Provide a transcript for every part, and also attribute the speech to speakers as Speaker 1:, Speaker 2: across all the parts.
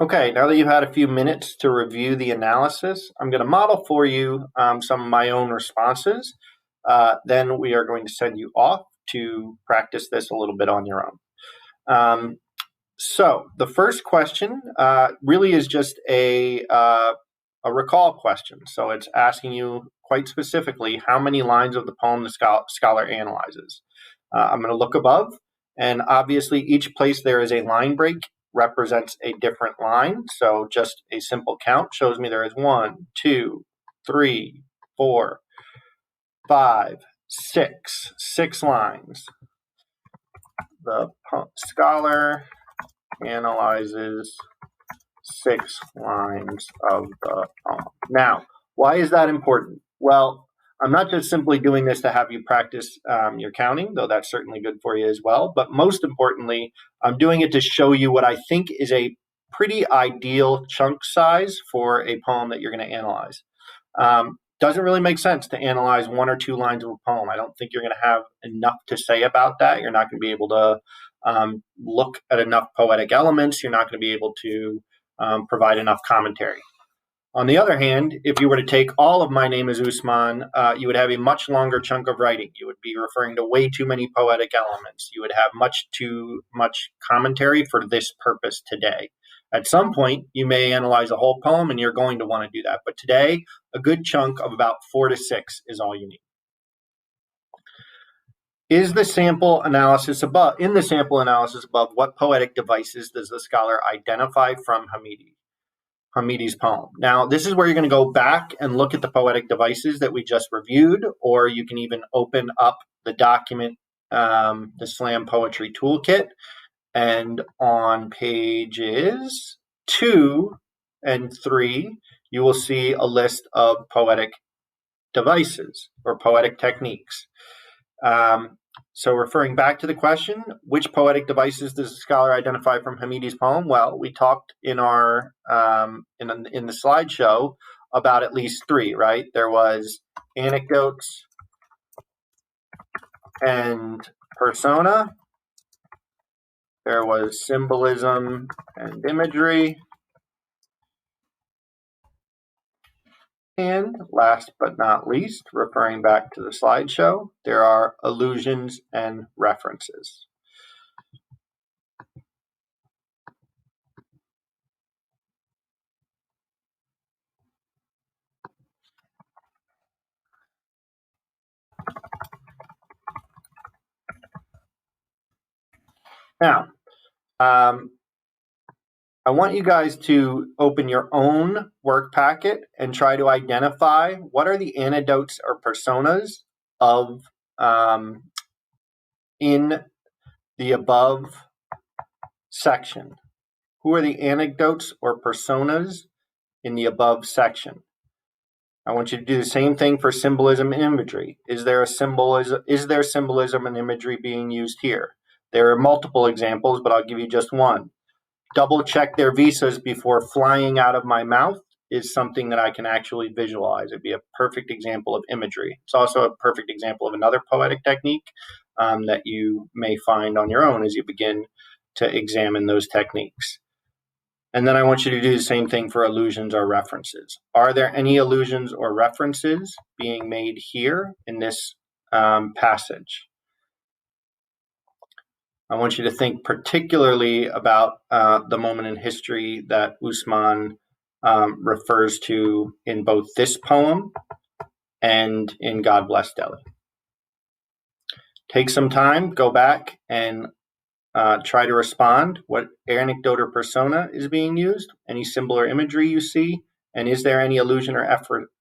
Speaker 1: Okay, now that you've had a few minutes to review the analysis, I'm going to model for you some of my own responses. Then we are going to send you off to practice this a little bit on your own. So the first question really is just a recall question. So it's asking you quite specifically how many lines of the poem the scholar analyzes. I'm going to look above, and obviously each place there is a line break represents a different line. So just a simple count shows me there is 1, 2, 3, 4, 5, 6 lines. The scholar analyzes 6 lines of the poem. Now, why is that important? Well, I'm not just simply doing this to have you practice your counting, though that's certainly good for you as well. But most importantly, I'm doing it to show you what I think is a pretty ideal chunk size for a poem that you're going to analyze. Doesn't really make sense to analyze 1 or 2 lines of a poem. I don't think you're going to have enough to say about that. You're not going to be able to look at enough poetic elements. You're not going to be able to provide enough commentary. On the other hand, if you were to take all of My Name is Usman, you would have a much longer chunk of writing. You would be referring to way too many poetic elements. You would have much too much commentary for this purpose today. At some point, you may analyze a whole poem, and you're going to want to do that. But today, a good chunk of about 4 to 6 is all you need. In the sample analysis above, what poetic devices does the scholar identify from Hamidi's poem? Now, this is where you're going to go back and look at the poetic devices that we just reviewed, or you can even open up the document, the Slam Poetry Toolkit, and on pages 2 and 3, you will see a list of poetic devices or poetic techniques. So referring back to the question, which poetic devices does the scholar identify from Hamidi's poem? Well, we talked in our in the slideshow about at least 3, right? There was anecdotes and persona. There was symbolism and imagery. And last but not least, referring back to the slideshow, there are allusions and references. Now, I want you guys to open your own work packet and try to identify what are the anecdotes or personas of in the above section. Who are the anecdotes or personas in the above section? I want you to do the same thing for symbolism and imagery. Is there symbolism and imagery being used here? There are multiple examples, but I'll give you just one. Double check their visas before flying out of my mouth is something that I can actually visualize. It'd be a perfect example of imagery. It's also a perfect example of another poetic technique that you may find on your own as you begin to examine those techniques. And then I want you to do the same thing for allusions or references. Are there any allusions or references being made here in this passage? I want you to think particularly about the moment in history that Usman refers to in both this poem and in God Bless Delhi. Take some time, go back and try to respond. What anecdote or persona is being used? Any symbol or imagery you see? And is there any allusion or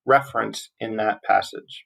Speaker 1: reference in that passage?